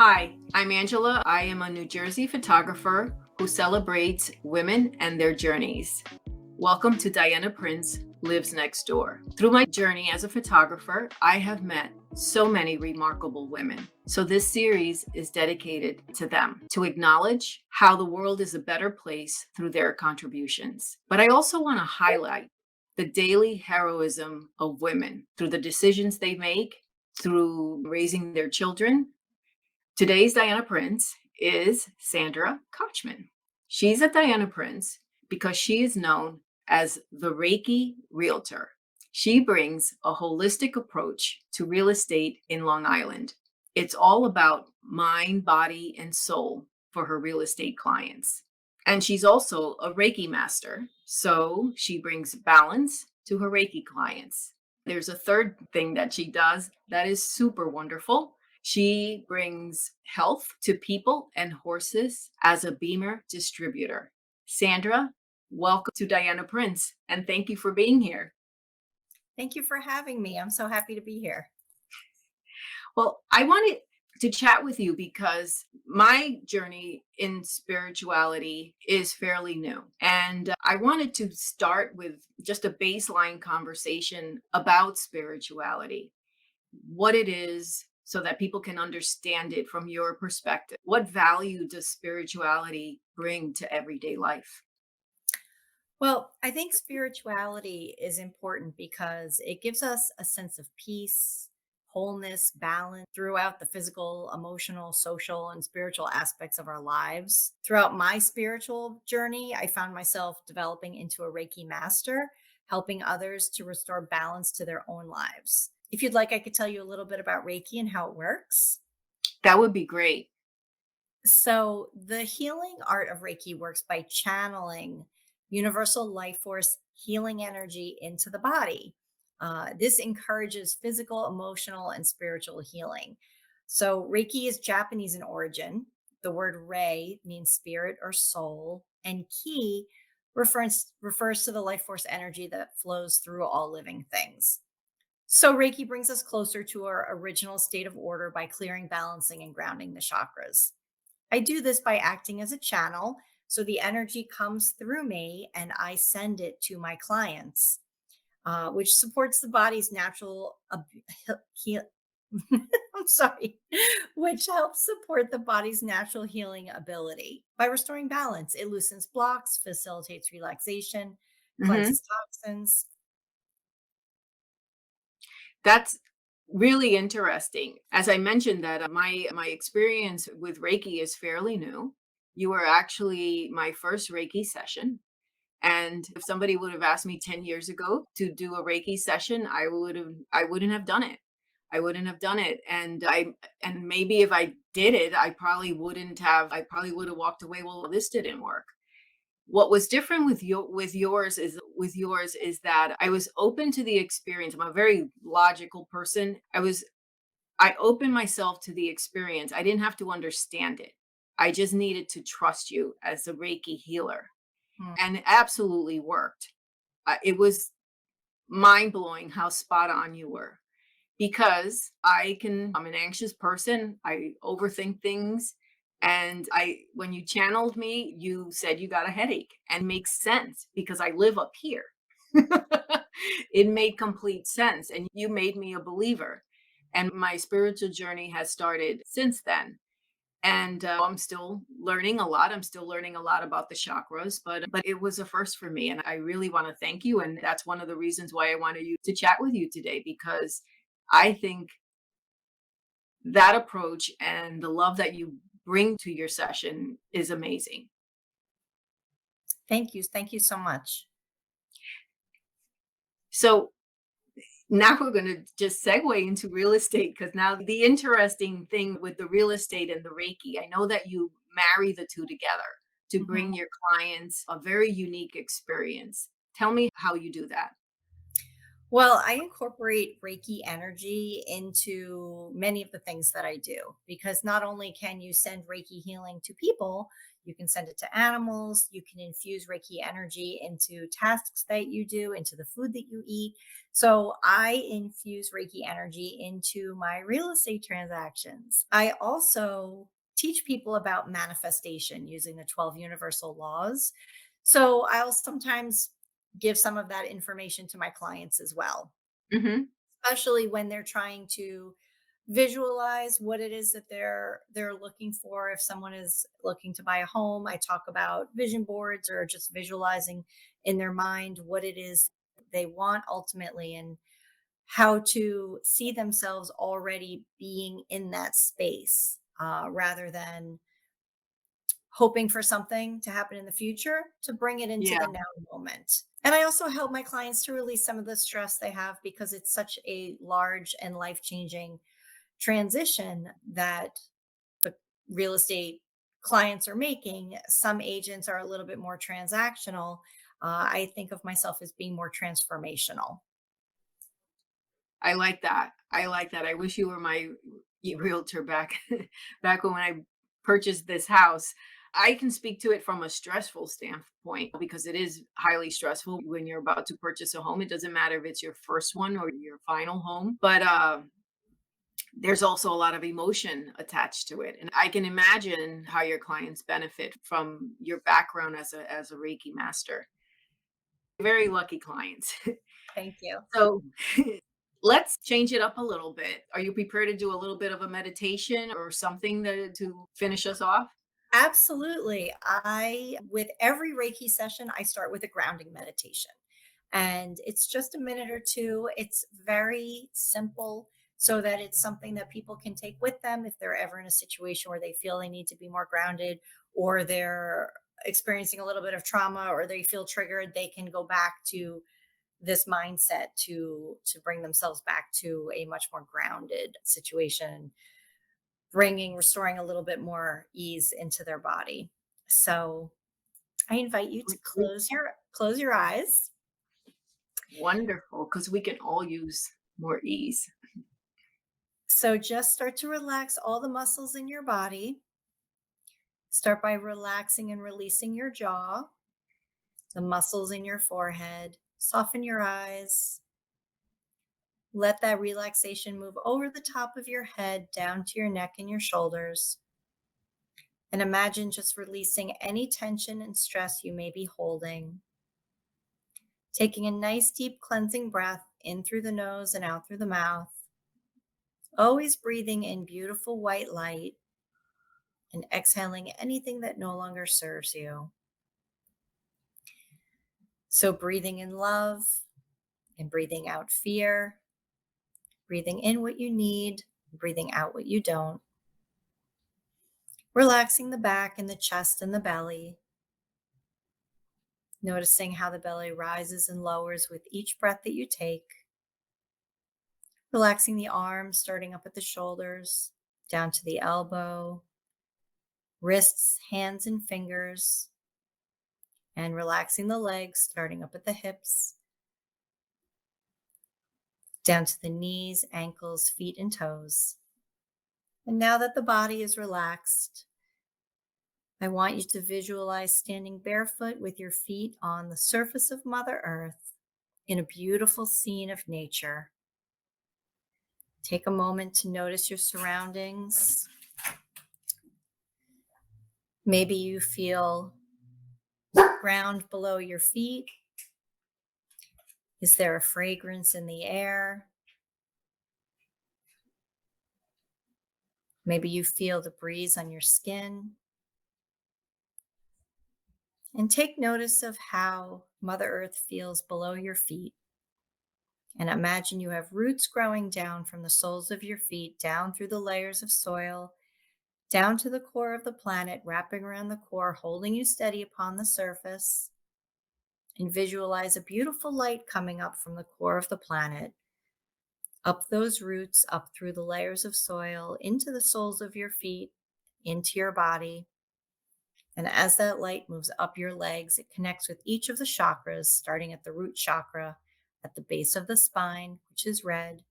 Hi, I'm Angela. I am a New Jersey photographer who celebrates women and their journeys. Welcome to Diana Prince Lives Next Door. Through my journey as a photographer, I have met so many remarkable women. So this series is dedicated to them, to acknowledge how the world is a better place through their contributions. But I also want to highlight the daily heroism of women through the decisions they make, through raising their children. Today's Diana Prince is Sandra Kochman. She's a Diana Prince because she is known as the Reiki Realtor. She brings a holistic approach to real estate in Long Island. It's all about mind, body, and soul for her real estate clients. And she's also a Reiki master, so she brings balance to her Reiki clients. There's a third thing that she does that is super wonderful. She brings health to people and horses as a Beamer distributor. Sandra, welcome to Diana Prince, and thank you for being here. Thank you for having me. I'm so happy to be here. Well, I wanted to chat with you because my journey in spirituality is fairly new. And I wanted to start with just a baseline conversation about spirituality, what it is, so that people can understand it from your perspective. What value does spirituality bring to everyday life? Well, I think spirituality is important because it gives us a sense of peace, wholeness, balance throughout the physical, emotional, social, and spiritual aspects of our lives. Throughout my spiritual journey, I found myself developing into a Reiki master, helping others to restore balance to their own lives. If you'd like, I could tell you a little bit about Reiki and how it works. That would be great. So, the healing art of Reiki works by channeling universal life force healing energy into the body. This encourages physical, emotional, and spiritual healing. So, Reiki is Japanese in origin. The word Rei means spirit or soul, and Ki refers to the life force energy that flows through all living things. So, Reiki brings us closer to our original state of order by clearing, balancing, and grounding the chakras. I do this by acting as a channel. So the energy comes through me and I send it to my clients, which supports the body's natural heal. I'm sorry, which helps support the body's natural healing ability by restoring balance. It loosens blocks, facilitates relaxation, Mhm. cleanses toxins. That's really interesting. As I mentioned that my experience with Reiki is fairly new. You were actually my first Reiki session. And if somebody would have asked me 10 years ago to do a Reiki session, I wouldn't have done it. I wouldn't have done it. And maybe if I did it, I probably would have walked away. Well, this didn't work. What was different with yours is that I was open to the experience. I'm a very logical person. I opened myself to the experience. I didn't have to understand it. I just needed to trust you as a Reiki healer. Hmm. And it absolutely worked. It was mind blowing how spot on you were because I'm an anxious person. I overthink things. And when you channeled me, you said you got a headache and makes sense because I live up here. It made complete sense. And you made me a believer. And my spiritual journey has started since then. And I'm still learning a lot. I'm still learning a lot about the chakras, but it was a first for me, and I really want to thank you. And that's one of the reasons why I wanted you to chat with you today because I think that approach and the love that you bring to your session is amazing. Thank you. Thank you so much. So now we're going to just segue into real estate because now the interesting thing with the real estate and the Reiki, I know that you marry the two together to bring Mhm. your clients a very unique experience. Tell me how you do that. Well, I incorporate Reiki energy into many of the things that I do because not only can you send Reiki healing to people, You can send it to animals. You can infuse Reiki energy into tasks that you do, into the food that you eat. So I infuse Reiki energy into my real estate transactions. I also teach people about manifestation using the 12 universal laws. So I'll sometimes give some of that information to my clients as well, Hmm. especially when they're trying to visualize what it is that they're looking for. If someone is looking to buy a home, I talk about vision boards or just visualizing in their mind what it is they want ultimately, and how to see themselves already being in that space, rather than hoping for something to happen in the future, to bring it into the Yeah. now moment. And I also help my clients to release some of the stress they have, because it's such a large and life changing transition that the real estate clients are making. Some agents are a little bit more transactional. I think of myself as being more transformational. I like that. I like that. I wish you were my realtor back back when I purchased this house. I can speak to it from a stressful standpoint because it is highly stressful when you're about to purchase a home. It doesn't matter if it's your first one or your final home, but there's also a lot of emotion attached to it. And I can imagine how your clients benefit from your background as a Reiki master. Very lucky clients. Thank you. So let's change it up a little bit. Are you prepared to do a little bit of a meditation or something to finish us off? Absolutely. With every Reiki session, I start with a grounding meditation. And it's just a minute or two. It's very simple, so that it's something that people can take with them if they're ever in a situation where they feel they need to be more grounded, or they're experiencing a little bit of trauma, or they feel triggered. They can go back to this mindset to bring themselves back to a much more grounded situation, restoring a little bit more ease into their body. So I invite you to close your eyes. Wonderful, because we can all use more ease. So just start to relax all the muscles in your body. Start by relaxing and releasing your jaw, the muscles in your forehead. Soften your eyes. Let that relaxation move over the top of your head, down to your neck and your shoulders. And imagine just releasing any tension and stress you may be holding. Taking a nice deep cleansing breath in through the nose and out through the mouth. Always breathing in beautiful white light, and exhaling anything that no longer serves you. So breathing in love and breathing out fear, breathing in what you need, breathing out what you don't. Relaxing the back and the chest and the belly. Noticing how the belly rises and lowers with each breath that you take. Relaxing the arms, starting up at the shoulders, down to the elbow, wrists, hands, and fingers. And relaxing the legs, starting up at the hips, down to the knees, ankles, feet, and toes. And now that the body is relaxed, I want you to visualize standing barefoot with your feet on the surface of Mother Earth in a beautiful scene of nature. Take a moment to notice your surroundings. Maybe you feel ground below your feet. Is there a fragrance in the air? Maybe you feel the breeze on your skin. And take notice of how Mother Earth feels below your feet. And imagine you have roots growing down from the soles of your feet, down through the layers of soil, down to the core of the planet, wrapping around the core, holding you steady upon the surface. And visualize a beautiful light coming up from the core of the planet, up those roots, up through the layers of soil, into the soles of your feet, into your body. And as that light moves up your legs, it connects with each of the chakras, starting at the root chakra, at the base of the spine, which is red,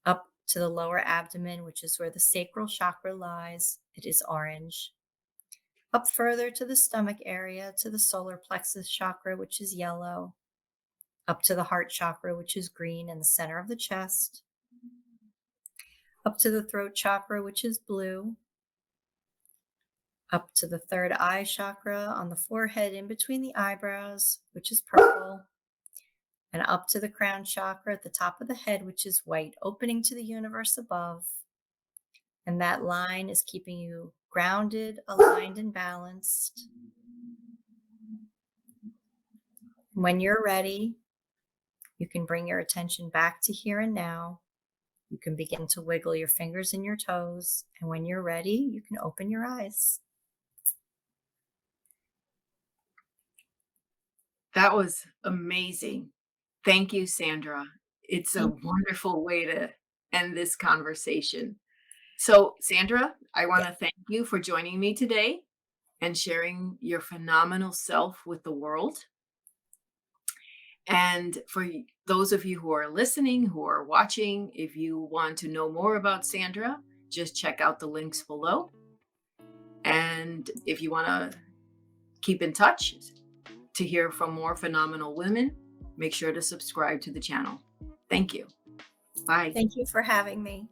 up to the lower abdomen, which is where the sacral chakra lies. It is orange. up further to the stomach area, to the solar plexus chakra, which is yellow, up to the heart chakra, which is green in the center of the chest, up to the throat chakra, which is blue, up to the third eye chakra on the forehead in between the eyebrows, which is purple, and up to the crown chakra at the top of the head, which is white, opening to the universe above. And that line is keeping you grounded, aligned, and balanced. When you're ready, you can bring your attention back to here and now. You can begin to wiggle your fingers and your toes. And when you're ready, you can open your eyes. That was amazing. Thank you, Sandra. It's a Thank wonderful way to end this conversation. So, Sandra, I want you. to thank you for joining me today and sharing your phenomenal self with the world. And for those of you who are listening, who are watching, if you want to know more about Sandra, just check out the links below. And if you want to keep in touch to hear from more phenomenal women, make sure to subscribe to the channel. Thank you. Bye. Thank you for having me.